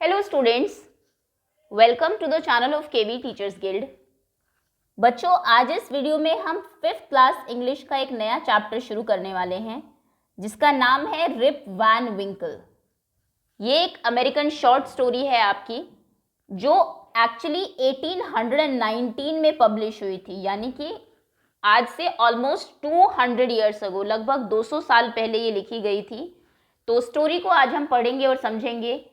Hello students, welcome to the channel of KV teachers guild. बच्चों, आज इस video में हम 5th क्लास इंग्लिश का एक नया चैप्टर शुरू करने वाले हैं जिसका नाम है रिप वैन विंकल। ये एक अमेरिकन शॉर्ट स्टोरी है आपकी, जो एक्चुअली 1819 में पब्लिश हुई थी, यानी कि आज से ऑलमोस्ट 200 ईयर्स अगो, लगभग 200 साल पहले ये लिखी गई थी। तो स्टोरी को आज हम पढ़ेंगे और समझेंगे।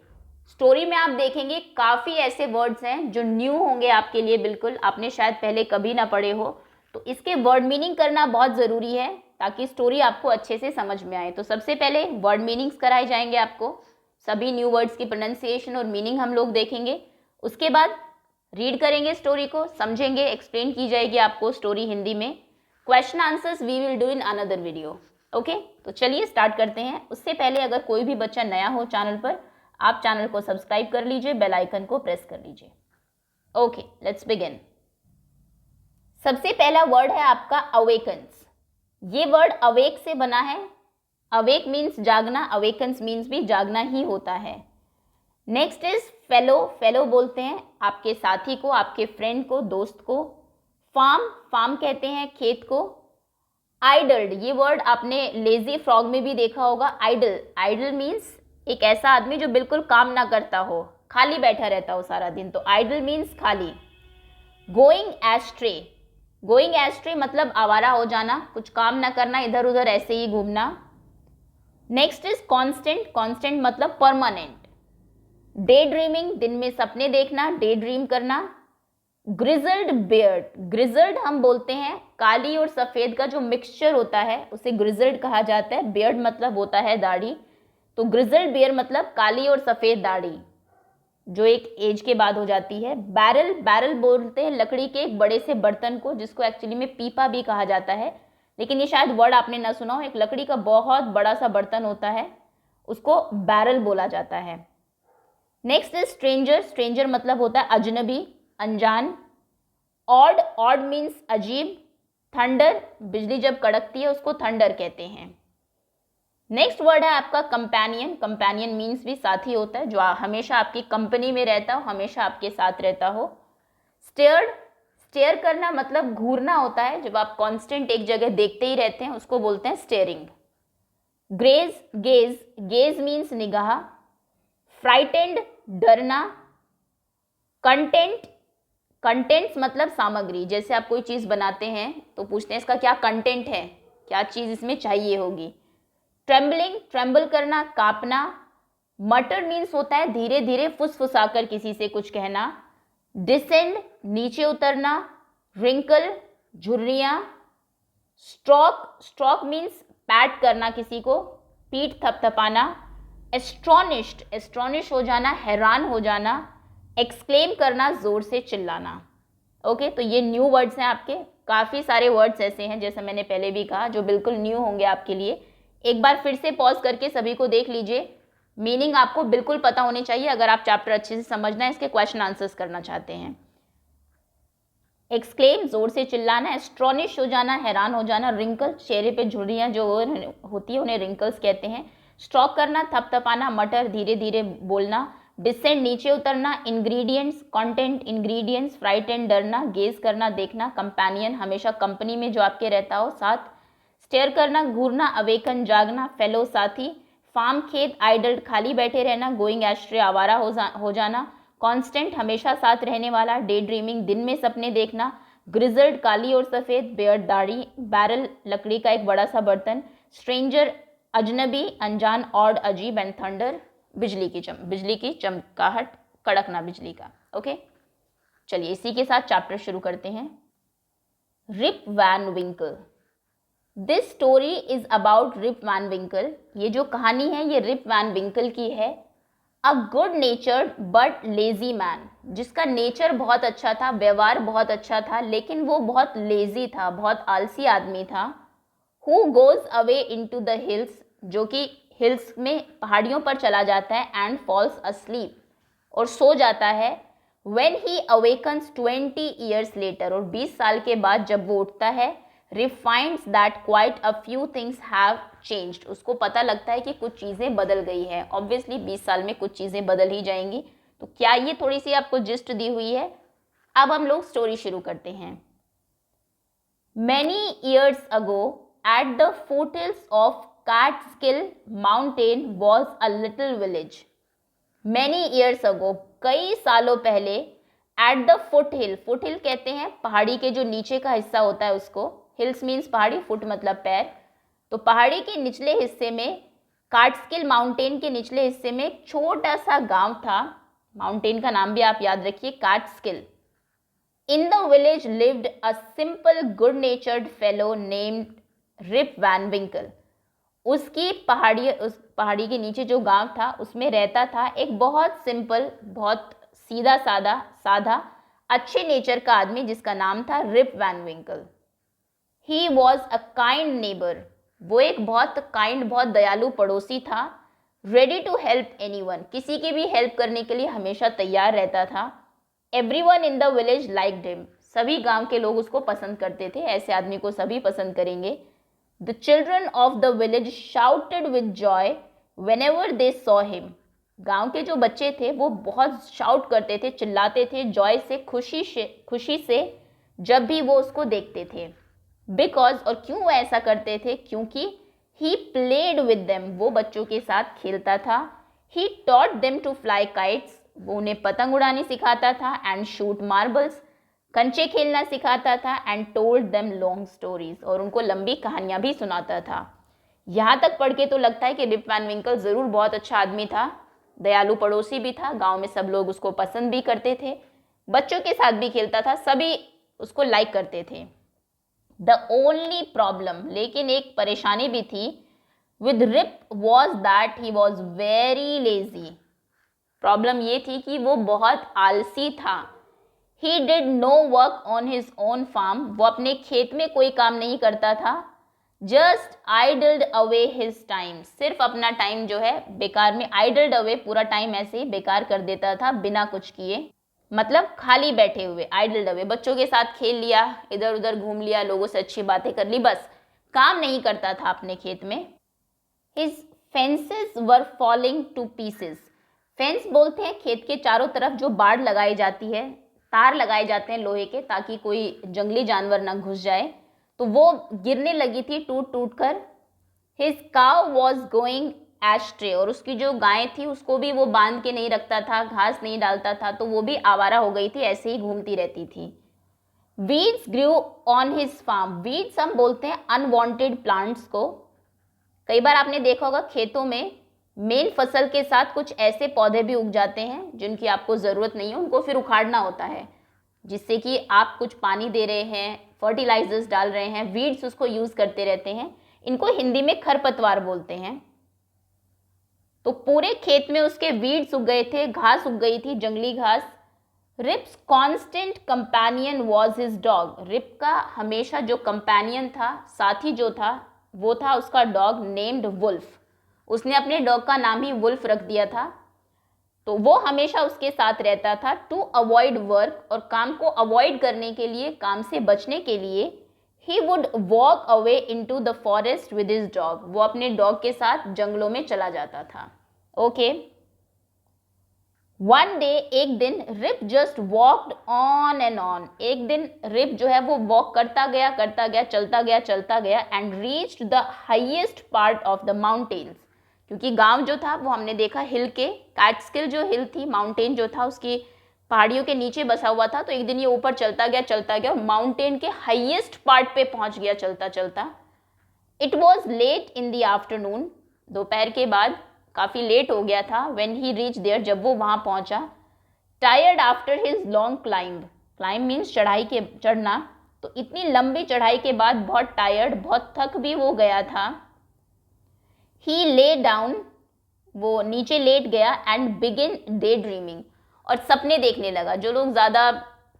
स्टोरी में आप देखेंगे काफ़ी ऐसे वर्ड्स हैं जो न्यू होंगे आपके लिए, बिल्कुल आपने शायद पहले कभी ना पढ़े हो, तो इसके वर्ड मीनिंग करना बहुत ज़रूरी है ताकि स्टोरी आपको अच्छे से समझ में आए। तो सबसे पहले वर्ड मीनिंग्स कराए जाएंगे आपको, सभी न्यू वर्ड्स की प्रोनाउंसिएशन और मीनिंग हम लोग देखेंगे। उसके बाद रीड करेंगे, स्टोरी को समझेंगे, एक्सप्लेन की जाएगी आपको स्टोरी हिंदी में। Question answers we will do in another video. Okay, तो चलिए स्टार्ट करते हैं। उससे पहले अगर कोई भी बच्चा नया हो चैनल पर, आप चैनल को सब्सक्राइब कर लीजिए, बेल आइकन को प्रेस कर लीजिए। Okay, let's begin. सबसे पहला वर्ड है आपका अवेकन्स। ये वर्ड अवेक से बना है। अवेक मीन्स जागना, अवेकन्स मीन्स भी जागना ही होता है। Next is fellow. फेलो बोलते हैं आपके साथी को, आपके फ्रेंड को, दोस्त को। फार्म, फार्म कहते हैं खेत को। आइडल्ड, ये वर्ड आपने लेजी फ्रॉग में भी देखा होगा। आइडल, आइडल मीन्स एक ऐसा आदमी जो बिल्कुल काम ना करता हो, खाली बैठा रहता हो सारा दिन, तो आइडल मीन्स खाली। गोइंग एस्ट्रे, गोइंग एस्ट्रे मतलब आवारा हो जाना, कुछ काम ना करना, इधर उधर ऐसे ही घूमना। Next is constant. कॉन्स्टेंट मतलब परमानेंट। डे ड्रीमिंग, दिन में सपने देखना, डे ड्रीम करना। ग्रिजल्ड बियर्ड, ग्रिजल्ड हम बोलते हैं काली और सफ़ेद का जो मिक्सचर होता है उसे ग्रिजल्ड कहा जाता है। बियर्ड मतलब होता है दाढ़ी, तो ग्रिजल्ड बियर मतलब काली और सफ़ेद दाढ़ी जो एक एज के बाद हो जाती है। बैरल, बैरल बोलते हैं लकड़ी के एक बड़े से बर्तन को, जिसको एक्चुअली में पीपा भी कहा जाता है, लेकिन ये शायद वर्ड आपने ना सुना हो। एक लकड़ी का बहुत बड़ा सा बर्तन होता है, उसको बैरल बोला जाता है। Next is stranger. स्ट्रेंजर मतलब होता है अजनबी, अनजान। ऑड, ऑड मीन्स अजीब। थंडर, बिजली जब कड़कती है उसको थंडर कहते हैं। नेक्स्ट वर्ड है आपका कंपेनियन। कंपेनियन मीन्स भी साथी होता है, जो हमेशा आपकी कंपनी में रहता हो, हमेशा आपके साथ रहता हो। स्टेयर्ड, स्टेयर करना मतलब घूरना होता है, जब आप कांस्टेंट एक जगह देखते ही रहते हैं उसको बोलते हैं staring. Graze, gaze, gaze means निगाह। फ्राइटेंड, डरना। कंटेंट, कंटेंट्स मतलब सामग्री, जैसे आप कोई चीज़ बनाते हैं तो पूछते हैं इसका क्या कंटेंट है, क्या चीज़ इसमें चाहिए होगी। ट्रेम्बलिंग, ट्रेम्बल करना, कांपना। मटर मीन्स होता है धीरे धीरे फुसफुसाकर किसी से कुछ कहना। डिसेंड, नीचे उतरना। रिंकल, झुर्रियाँ। स्ट्रोक, स्ट्रोक मीन्स पैट करना किसी को, पीठ थपथपाना। एस्ट्रॉनिश्ड, एस्ट्रॉनिश हो जाना, हैरान हो जाना। एक्सक्लेम करना, जोर से चिल्लाना। ओके, तो ये न्यू वर्ड्स हैं आपके। काफ़ी सारे वर्ड्स ऐसे हैं, जैसे मैंने पहले भी कहा, जो बिल्कुल न्यू होंगे आपके लिए। एक बार फिर से पॉज करके सभी को देख लीजिए। मीनिंग आपको बिल्कुल पता होनी चाहिए अगर आप चैप्टर अच्छे से समझना है, इसके क्वेश्चन आंसर्स करना चाहते हैं। एक्सक्लेम, जोर से चिल्लाना। एस्ट्रॉनिश हो जाना, हैरान हो जाना। रिंकल, चेहरे पे झुर्रियाँ जो होती है उन्हें रिंकल्स कहते हैं। स्ट्रोक करना, थपथपाना। मटर, धीरे धीरे बोलना। डिसेंड, नीचे उतरना। Ingredients, content, ingredients. फ्राइटेंड, डरना। गेज करना, देखना। कंपेनियन, हमेशा कंपनी में जो आपके रहता हो, साथ। स्टेयर करना, घूरना। अवेकन, जागना। फेलो, साथी। फार्म, खेत। आइडल, खाली बैठे रहना। गोइंग एस्ट्रे, आवारा हो जाना। कांस्टेंट, हमेशा साथ रहने वाला। डे ड्रीमिंग, दिन में सपने देखना। ग्रिजल्ड, काली और सफ़ेद। बियर्ड, दाढ़ी। बैरल, लकड़ी का एक बड़ा सा बर्तन। स्ट्रेंजर, अजनबी, अनजान। ऑड, अजीब। एंड थंडर, बिजली की चमकाहट, कड़कना बिजली का। ओके, चलिए इसी के साथ चैप्टर शुरू करते हैं। Rip Van Winkle. This story is about Rip Van Winkle. ये जो कहानी है ये रिप वैन विंकल की है। A good नेचर्ड but lazy man, जिसका नेचर बहुत अच्छा था, व्यवहार बहुत अच्छा था, लेकिन वो बहुत लेजी था, बहुत आलसी आदमी था। Who goes away into the hills, जो कि हिल्स में, पहाड़ियों पर चला जाता है। एंड फॉल्स अस्लीप, और सो जाता है। When he awakens 20 years later, और 20 साल के बाद जब वो उठता है, refinds that quite a few things have changed, उसको पता लगता है कि कुछ चीज़ें बदल गई है। ऑब्वियसली 20 साल में कुछ चीज़ें बदल ही जाएंगी। तो क्या ये थोड़ी सी आपको जिस्ट दी हुई है? अब हम लोग स्टोरी शुरू करते हैं। Many years ago, at the foothills of Catskill Mountain was a little village. Many years ago, कई सालों पहले, at the foothill, foothill कहते हैं पहाड़ी के जो नीचे का हिस्सा होता है उसको, hills means पहाड़ी, foot मतलब पैर, तो पहाड़ी के निचले हिस्से में, कार्टस्किल माउंटेन के निचले हिस्से में एक छोटा सा गांव था। माउंटेन का नाम भी आप याद रखिए, कार्टस्किल। In the village lived a simple, good-natured fellow named Rip Van Winkle. उस पहाड़ी के नीचे जो गांव था उसमें रहता था एक बहुत सिंपल, बहुत सीधा साधा अच्छे नेचर का आदमी जिसका नाम था Rip Van Winkle. He was a kind neighbor. वो एक बहुत काइंड, बहुत दयालु पड़ोसी था। Ready to help anyone. किसी की भी हेल्प करने के लिए हमेशा तैयार रहता था। Everyone in the village liked him. सभी गांव के लोग उसको पसंद करते थे, ऐसे आदमी को सभी पसंद करेंगे। The children of the village shouted with joy whenever they saw him. गांव के जो बच्चे थे वो बहुत शाउट करते थे, चिल्लाते थे जॉय से, खुशी से जब भी वो उसको देखते थे। Because, और क्यों वो ऐसा करते थे? क्योंकि he played with them, वो बच्चों के साथ खेलता था। He taught them to fly kites, वो उन्हें पतंग उड़ानी सिखाता था। एंड शूट मार्बल्स, कंचे खेलना सिखाता था। And told them long stories, और उनको लंबी कहानियां भी सुनाता था। यहाँ तक पढ़ के तो लगता है कि रिप वैन विंकल ज़रूर बहुत अच्छा आदमी था, दयालु पड़ोसी भी था, गांव में सब लोग उसको पसंद भी करते थे, बच्चों के साथ भी खेलता था, सभी उसको लाइक करते थे। द ओनली प्रॉब्लम, लेकिन एक परेशानी भी थी, with Rip was that he was very lazy. Problem ये थी कि वो बहुत आलसी था। He did no work on his own farm, वो अपने खेत में कोई काम नहीं करता था। Just idled away his time, सिर्फ अपना टाइम जो है बेकार में, idled away पूरा टाइम ऐसे ही बेकार कर देता था बिना कुछ किए, मतलब खाली बैठे हुए, idled away, बच्चों के साथ खेल लिया, इधर उधर घूम लिया, लोगों से अच्छी बातें कर ली, बस काम नहीं करता था अपने खेत में। His fences were falling to pieces, fence बोलते हैं खेत के चारों तरफ जो बाड़ लगाई जाती है, तार लगाए जाते हैं लोहे के ताकि कोई जंगली जानवर ना घुस जाए, तो वो गिरने लगी थी टूट टूट कर। His cow was going ashtray, और उसकी जो गाय थी उसको भी वो बांध के नहीं रखता था, घास नहीं डालता था, तो वो भी आवारा हो गई थी, ऐसे ही घूमती रहती थी। Weeds grew on his farm, weeds हम बोलते हैं अनवांटेड प्लांट्स को। कई बार आपने देखा होगा खेतों में मेन फसल के साथ कुछ ऐसे पौधे भी उग जाते हैं जिनकी आपको ज़रूरत नहीं है, उनको फिर उखाड़ना होता है, जिससे कि आप कुछ पानी दे रहे हैं, फर्टिलाइजर्स डाल रहे हैं, वीड्स उसको यूज़ करते रहते हैं। इनको हिंदी में खरपतवार बोलते हैं। तो पूरे खेत में उसके वीड्स उग गए थे, घास उग गई थी, जंगली घास। Rip's constant companion was his dog, Rip का हमेशा जो कंपेनियन था, साथी जो था, वो था उसका डॉग नेम्ड वुल्फ। उसने अपने डॉग का नाम ही वुल्फ रख दिया था, तो वो हमेशा उसके साथ रहता था। टू अवॉइड वर्क, और काम को अवॉइड करने के लिए, काम से बचने के लिए, he would walk away into the forest with his dog, वो अपने डॉग के साथ जंगलों में चला जाता था। ओके, वन डे, एक दिन, Rip just walked on and on, एक दिन रिप जो है वो वॉक करता गया, चलता गया and reached the highest part of the mountains, क्योंकि गांव जो था वो हमने देखा हिल के, कैटस्किल जो हिल थी, माउंटेन जो था उसकी पहाड़ियों के नीचे बसा हुआ था, तो एक दिन ये ऊपर चलता गया और माउंटेन के हाईएस्ट पार्ट पे पहुंच गया चलता। It was late in the afternoon, दोपहर के बाद, काफ़ी लेट हो गया था। व्हेन ही रीच देयर, जब वो वहाँ पहुँचा। Tired after his long climb means चढ़ना, तो इतनी लंबी चढ़ाई के बाद बहुत टायर्ड, बहुत थक भी वो गया था। ही ले डाउन, वो नीचे लेट गया, एंड बिगिन डे ड्रीमिंग, और सपने देखने लगा। जो लोग ज़्यादा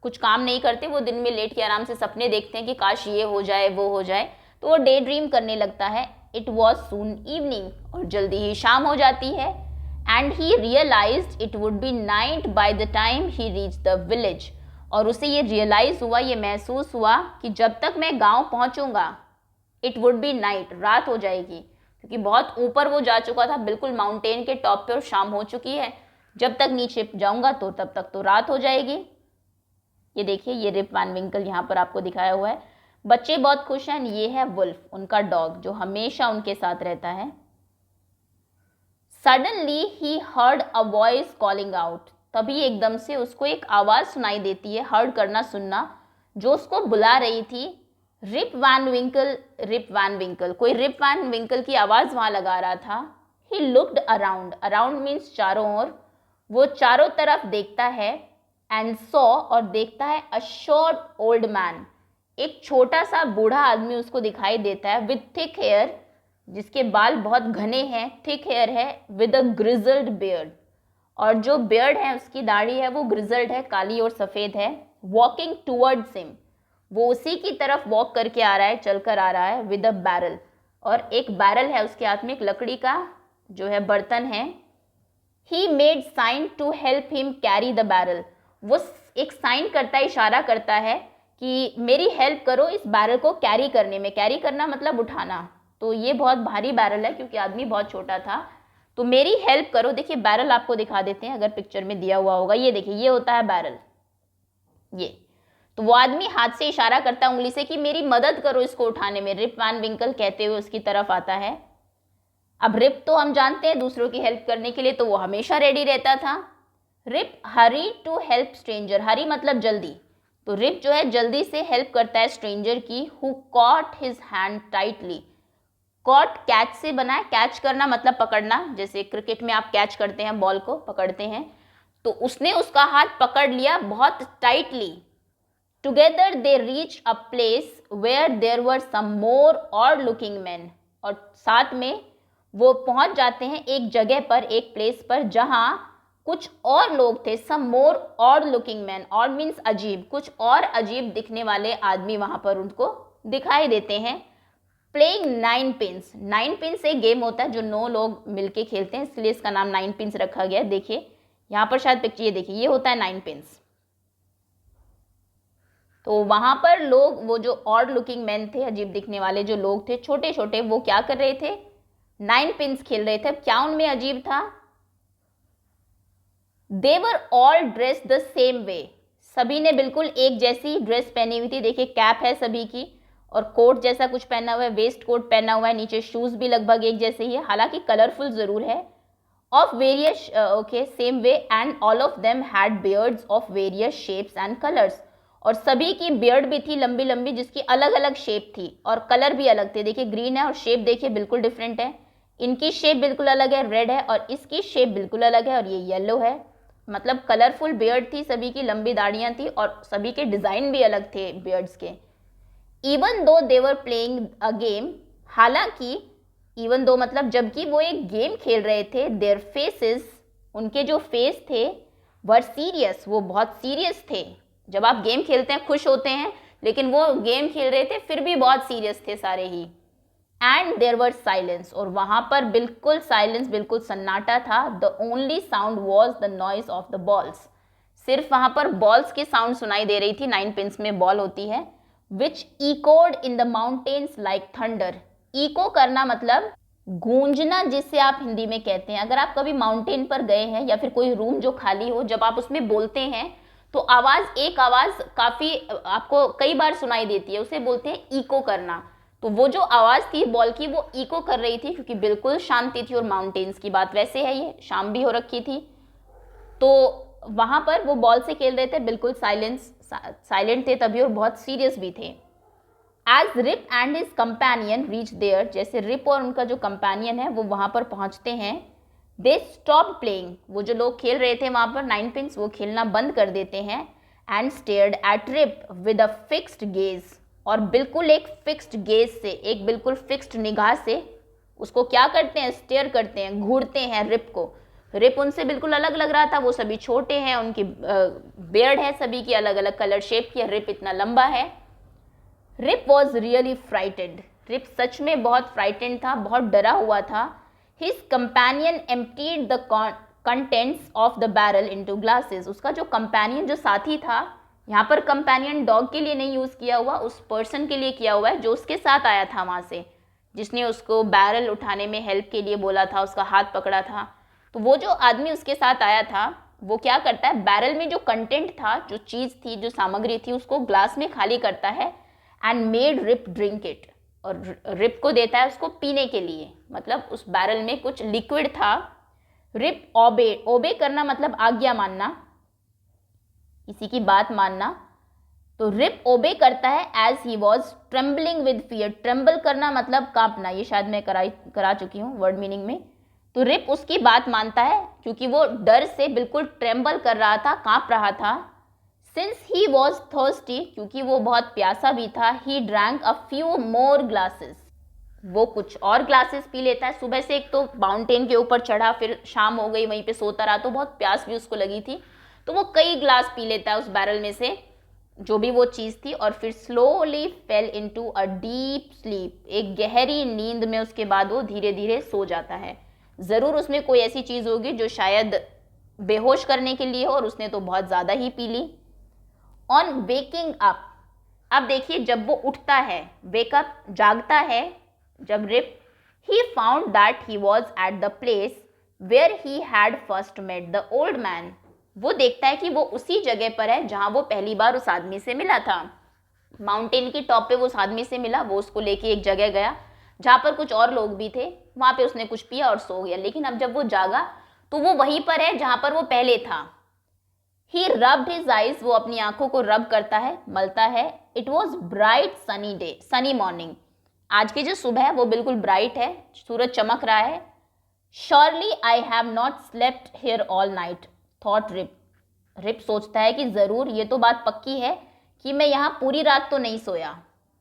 कुछ काम नहीं करते वो दिन में लेट के आराम से सपने देखते हैं कि काश ये हो जाए वो हो जाए, तो वो डे ड्रीम करने लगता है। इट वॉज सून इवनिंग, और जल्दी ही शाम हो जाती है। And he realised it would be night by the time he reach the village, और उसे ये रियलाइज हुआ, ये महसूस हुआ कि जब तक मैं गांव पहुंचूंगा इट वुड बी नाइट, रात हो जाएगी, क्योंकि बहुत ऊपर वो जा चुका था, बिल्कुल माउंटेन के टॉप पे, और शाम हो चुकी है। जब तक नीचे जाऊंगा तो तब तक तो रात हो जाएगी। ये देखिए, ये रिप वैन विंकल यहाँ पर आपको दिखाया हुआ है। बच्चे बहुत खुश हैं। ये है वुल्फ, उनका डॉग, जो हमेशा उनके साथ रहता है। Suddenly he heard a voice calling out, तभी एकदम से उसको एक आवाज सुनाई देती है। हर्ड करना, सुनना, जो उसको बुला रही थी। रिप वैन विंकल, रिप वैन विंकल, कोई रिप वैन विंकल की आवाज वहां लगा रहा था। ही लुक्ड अराउंड, अराउंड मीन्स चारों ओर, वो चारों तरफ देखता है। एंड सॉ, और देखता है, अ शॉर्ट ओल्ड मैन, एक छोटा सा बूढ़ा आदमी उसको दिखाई देता है। विथ थिक हेयर, जिसके बाल बहुत घने हैं, थिक हेयर है। विद अ ग्रिजल्ड बियर्ड, और जो बियर्ड है, उसकी दाढ़ी है, वो ग्रिजल्ड है, काली और सफ़ेद है। वॉकिंग टूवर्ड्स हिम, वो उसी की तरफ वॉक करके आ रहा है, चलकर आ रहा है। विद अ बैरल, और एक बैरल है उसके हाथ में, एक लकड़ी का जो है बर्तन है। He made sign to help him carry the barrel, वो एक साइन करता है, इशारा करता है कि मेरी हेल्प करो इस बैरल को कैरी करने में। कैरी करना मतलब उठाना, तो ये बहुत भारी बैरल है क्योंकि आदमी बहुत छोटा था, तो मेरी हेल्प करो। देखिए बैरल आपको दिखा देते हैं, अगर पिक्चर में दिया हुआ होगा। ये देखिए, ये होता है बैरल। ये तो वो आदमी हाथ से इशारा करता है, उंगली से, कि मेरी मदद करो इसको उठाने में। रिप वैन विंकल कहते हुए उसकी तरफ आता है। अब रिप तो हम जानते हैं दूसरों की हेल्प करने के लिए तो वो हमेशा रेडी रहता था। Rip hurry to help stranger, hurry मतलब जल्दी, तो रिप जो है जल्दी से हेल्प करता है स्ट्रेंजर की। Who caught his hand tightly, caught catch से बना है, कैच करना मतलब पकड़ना, जैसे क्रिकेट में आप कैच करते हैं, बॉल को पकड़ते हैं, तो उसने उसका हाथ पकड़ लिया बहुत tightly. Together they reach a place where there were some more odd looking man, और साथ में वो पहुंच जाते हैं एक जगह पर, एक प्लेस पर, जहां कुछ और लोग थे। Some more odd looking man, odd means अजीब, कुछ और अजीब दिखने वाले आदमी वहां पर उनको दिखाई देते हैं। Playing nine pins, nine pins एक गेम होता है जो 9 लोग मिलके खेलते हैं, इसलिए इसका नाम नाइन पिन्स रखा गया है। देखिए यहाँ पर शायद पिक्चर, ये देखिए, ये होता है नाइन पिन्स। तो वहां पर लोग, वो जो ऑड लुकिंग मैन थे, अजीब दिखने वाले जो लोग थे, छोटे छोटे, वो क्या कर रहे थे? नाइन पिन्स खेल रहे थे। अब क्या उनमें अजीब था? They were all dress the same way, सभी ने बिल्कुल एक जैसी ड्रेस पहनी हुई थी। देखिए कैप है सभी की, और कोट जैसा कुछ पहना हुआ है, वेस्ट कोट पहना हुआ है, नीचे शूज भी लगभग एक जैसे ही है, हालांकि कलरफुल जरूर है। Of various, okay, same way, and all of them had beards of various shapes and colours, और सभी की बियर्ड भी थी लंबी लंबी, जिसकी अलग अलग शेप थी और कलर भी अलग थे। देखिए ग्रीन है और शेप देखिए बिल्कुल डिफरेंट है, इनकी शेप बिल्कुल अलग है, रेड है, और इसकी शेप बिल्कुल अलग है, और ये येलो है। मतलब कलरफुल बियर्ड थी सभी की, लंबी दाढ़ियां थी, और सभी के डिजाइन भी अलग थे बियर्ड्स के। Even though they were playing a game, हालांकि इवन दो मतलब जबकि वो एक गेम खेल रहे थे, देयर फेसेस, उनके जो फेस थे, वर सीरियस, वो बहुत सीरियस थे। जब आप गेम खेलते हैं खुश होते हैं, लेकिन वो गेम खेल रहे थे फिर भी बहुत सीरियस थे सारे ही। एंड देयर वर साइलेंस, और वहां पर बिल्कुल साइलेंस, बिल्कुल सन्नाटा था। The only sound was the noise of the balls, सिर्फ वहां पर बॉल्स की साउंड सुनाई दे रही थी। नाइन पिन्स में बॉल होती है। Which echoed in the mountains like thunder, echo करना मतलब गूंजना, जिसे आप हिंदी में कहते हैं। अगर आप कभी माउंटेन पर गए हैं या फिर कोई रूम जो खाली हो, जब आप उसमें बोलते हैं तो आवाज, एक आवाज काफी आपको कई बार सुनाई देती है, उसे बोलते हैं इको करना। तो वो जो आवाज थी बॉल की, वो इको कर रही थी क्योंकि बिल्कुल शांति थी, और माउंटेन्स की बात वैसे है, ये शाम भी हो रखी थी, तो वहां पर वो बॉल से खेल रहे थे, बिल्कुल साइलेंट थे तभी, और बहुत सीरियस भी थे। As Rip and his companion reach there, जैसे रिप और उनका जो कंपेनियन है वो वहां पर पहुंचते हैं, दे स्टॉप प्लेइंग, वो जो लोग खेल रहे थे वहां पर नाइन पिन्स, वो खेलना बंद कर देते हैं। And stared at Rip with a fixed gaze, और बिल्कुल एक फिक्स्ड गेज से, एक बिल्कुल फिक्स्ड निगाह से उसको क्या करते हैं? स्टेयर करते हैं, घूरते हैं रिप को। रिप उनसे बिल्कुल अलग लग रहा था, वो सभी छोटे हैं, उनकी बियर्ड है सभी की अलग अलग कलर शेप की, रिप इतना लंबा है। Rip was really frightened, Rip सच में बहुत फ्राइटेड था, बहुत डरा हुआ था। His companion emptied the contents of the barrel into glasses, उसका जो कंपेनियन, जो साथी था, यहाँ पर कंपेनियन डॉग के लिए नहीं यूज किया हुआ, उस पर्सन के लिए किया हुआ है जो उसके साथ आया था वहां से। जिसने उसको बैरल उठाने में हेल्प के लिए बोला था, उसका हाथ पकड़ा था। तो वो जो आदमी उसके साथ आया था वो क्या करता है, बैरल में जो कंटेंट था, जो चीज़ थी, जो सामग्री थी, उसको ग्लास में खाली करता है and made Rip drink it, और रिप को देता है उसको पीने के लिए। मतलब उस बैरल में कुछ लिक्विड था। रिप ओबे, ओबे करना मतलब आज्ञा मानना, किसी की बात मानना। तो रिप ओबे करता है as he was trembling with fear. Tremble करना मतलब कांपना, ये शायद मैं करा चुकी हूँ वर्ड मीनिंग में। तो रिप उसकी बात मानता है क्योंकि वो डर से बिल्कुल ट्रेम्बल कर रहा था, कांप रहा था। सिंस ही वॉज थर्स्टी, क्योंकि वो बहुत प्यासा भी था, he drank a few more glasses, वो कुछ और ग्लासेस पी लेता है। सुबह से एक तो माउंटेन के ऊपर चढ़ा, फिर शाम हो गई, वहीं पे सोता रहा, तो बहुत प्यास भी उसको लगी थी, तो वो कई ग्लास पी लेता है उस बैरल में से जो भी वो चीज़ थी, और फिर slowly fail into a deep sleep, एक गहरी नींद में उसके बाद वो धीरे धीरे सो जाता है। ज़रूर उसमें कोई ऐसी चीज़ होगी जो शायद बेहोश करने के लिए हो, और उसने तो बहुत ज़्यादा ही पी ली। ऑन वेकिंग अप, अब देखिए जब वो उठता है, वेकअप जागता है, जब Rip, he found that he was at the place where he had first met the old man. वो देखता है कि वो उसी जगह पर है जहाँ वो पहली बार उस आदमी से मिला था। माउंटेन की टॉप पे वो उस आदमी से मिला, वो उसको लेके एक जगह गया जहाँ पर कुछ और लोग भी थे, वहाँ पे उसने कुछ पिया और सो गया। लेकिन अब जब वो जागा तो वो वहीं पर है जहाँ पर वो पहले था। ही रब्ड हिज आइज, वो अपनी आंखों को रब करता है, मलता है। It was bright sunny day, sunny morning, आज की जो सुबह है वो बिल्कुल ब्राइट है, सूरज चमक रहा है। Surely I have not slept here all night, thought Rip. Rip सोचता है कि ज़रूर ये तो बात पक्की है कि मैं यहाँ पूरी रात तो नहीं सोया,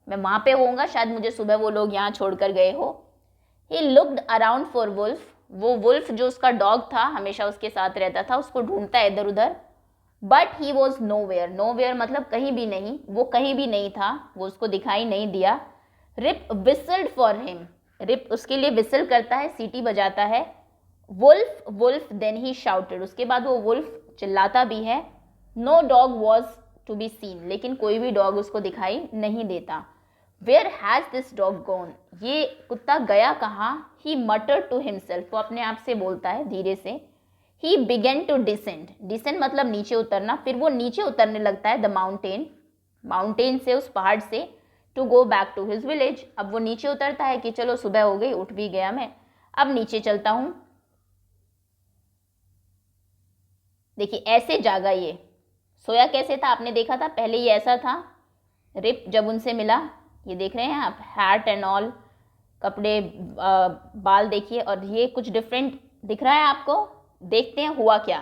मैं वहाँ पे होऊंगा, शायद मुझे सुबह वो लोग यहाँ छोड़कर गए हो। He looked around for Wolf, वो वुल्फ जो उसका डॉग था, हमेशा उसके साथ रहता था, उसको ढूंढता है इधर उधर। But he was nowhere, nowhere मतलब कहीं भी नहीं, वो कहीं भी नहीं था, वो उसको दिखाई नहीं दिया। Rip whistled for him, Rip उसके लिए विसल करता है, सीटी बजाता है। Wolf Wolf then he shouted, उसके बाद वो वुल्फ चिल्लाता भी है। No dog was to be seen, लेकिन कोई भी डॉग उसको दिखाई नहीं देता। Where has this dog gone, ये कुत्ता गया कहाँ। ही मटर टू हिमसेल्फ, वो अपने आप से बोलता है धीरे से। He began to descend, descend मतलब नीचे उतरना, फिर वो नीचे उतरने लगता है द माउंटेन, माउंटेन से, उस पहाड़ से, to go back to his village. अब वो नीचे उतरता है कि चलो सुबह हो गई, उठ भी गया मैं, अब नीचे चलता हूँ। देखिए ऐसे जागा ये, सोया कैसे था आपने देखा था, पहले ये ऐसा था। रिप जब उनसे मिला, ये देख रहे हैं आप, हैट एंड ऑल, कपड़े, बाल देखिए, और ये कुछ डिफरेंट दिख रहा है आपको। देखते हैं हुआ क्या।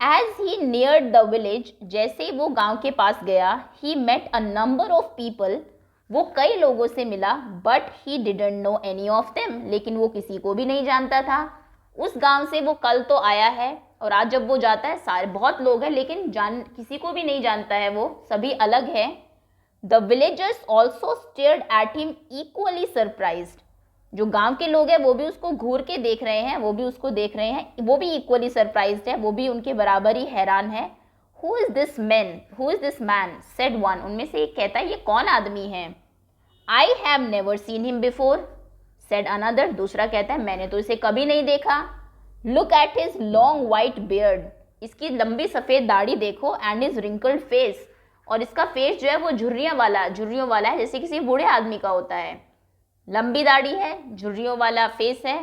As he neared the village, जैसे ही वो गांव के पास गया, he met a number of people, वो कई लोगों से मिला। But he didn't know any of them, लेकिन वो किसी को भी नहीं जानता था। उस गांव से वो कल तो आया है, और आज जब वो जाता है सारे बहुत लोग हैं, लेकिन किसी को भी नहीं जानता है, वो सभी अलग है। The villagers also stared at him equally surprised, जो गांव के लोग हैं वो भी उसको घूर के देख रहे हैं, वो भी उसको देख रहे हैं, वो भी इक्वली सरप्राइज्ड है, वो भी उनके बराबर ही हैरान है। Who is this man, who is this man, said one, उनमें से एक कहता है ये कौन आदमी है। I have never seen him before, said another, दूसरा कहता है मैंने तो इसे कभी नहीं देखा। Look at his long white beard, इसकी लंबी सफ़ेद दाढ़ी देखो, एंड हिज रिंकल्ड फेस, और इसका फेस जो है वो झुर्रियों वाला है, जैसे किसी बूढ़े आदमी का होता है, लंबी दाढ़ी है, झुर्रियों वाला फेस है।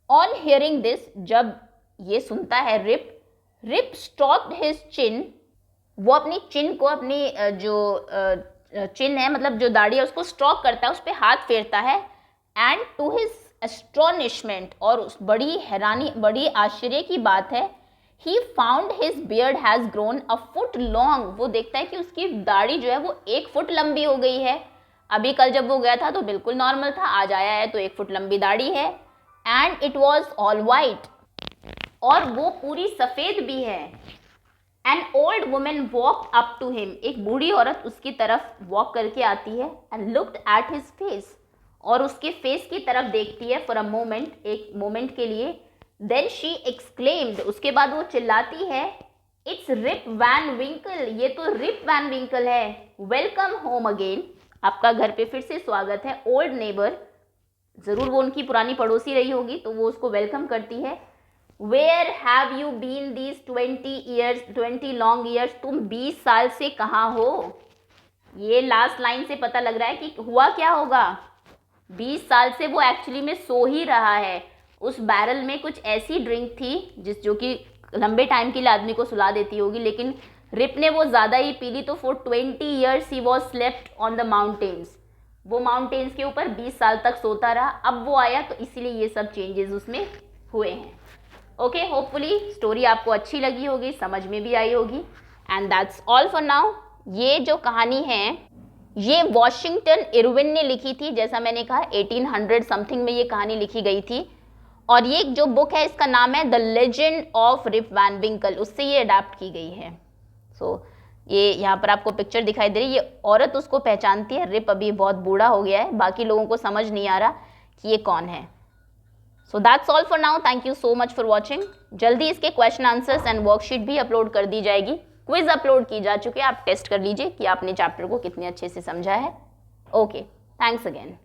ऑन हियरिंग दिस, जब ये सुनता है रिप स्टॉप्ड हिज चिन, वो अपनी चिन को, अपनी जो चिन है मतलब जो दाढ़ी है उसको स्ट्रोक करता है, उस पर हाथ फेरता है। एंड टू हिज एस्ट्रोनिशमेंट, और उस बड़ी हैरानी, बड़ी आश्चर्य की बात है, he found his beard has grown a foot long, वो देखता है कि उसकी दाढ़ी जो है वो 1 फुट लंबी हो गई है। अभी कल जब वो गया था तो बिल्कुल नॉर्मल था, आज आया है तो 1 फुट लंबी दाढ़ी है। And it was all white, और वो पूरी सफ़ेद भी है। An old women walk up to him, एक बूढ़ी औरत उसकी तरफ वॉक करके आती है। And looked at his face, और उसके फेस की तरफ देखती है फॉर अ मोमेंट, एक मोमेंट के लिए। देन शी एक्सक्लेम्ड, उसके बाद वो चिल्लाती है, इट्स रिप वैन विंकल, ये तो रिप वैन विंकल है। वेलकम होम अगेन, आपका घर पे फिर से स्वागत है। ओल्ड नेबर, ज़रूर वो उनकी पुरानी पड़ोसी रही होगी तो वो उसको वेलकम करती है। Where have you been these 20 long years, तुम 20 साल से कहाँ हो। ये लास्ट लाइन से पता लग रहा है कि हुआ क्या होगा। 20 साल से वो एक्चुअली में सो ही रहा है। उस बैरल में कुछ ऐसी ड्रिंक थी जो कि लंबे टाइम के लिए आदमी को सुला देती होगी, लेकिन रिप ने वो ज़्यादा ही पी ली, तो for 20 years he was slept on the mountains. वो माउंटेन्स के ऊपर 20 साल तक सोता रहा। अब वो आया तो इसीलिए ये सब चेंजेस उसमें हुए हैं। ओके, होपफुली स्टोरी आपको अच्छी लगी होगी, समझ में भी आई होगी। And that's all for now. ये जो कहानी है ये वॉशिंगटन इरविन ने लिखी थी। जैसा मैंने कहा 1800 समथिंग में ये कहानी लिखी गई थी। और ये जो बुक है इसका नाम है the legend of Rip Van Winkle, उससे ये अडाप्ट की गई है। सो ये यहाँ पर आपको पिक्चर दिखाई दे रही है, ये औरत उसको पहचानती है। रिप अभी बहुत बूढ़ा हो गया है, बाकी लोगों को समझ नहीं आ रहा कि ये कौन है। So that's all for now, thank you so much for watching. जल्दी इसके क्वेश्चन आंसर्स एंड वर्कशीट भी अपलोड कर दी जाएगी। क्विज अपलोड की जा चुकी है, आप टेस्ट कर लीजिए कि आपने चैप्टर को कितने अच्छे से समझा है। Okay, thanks again.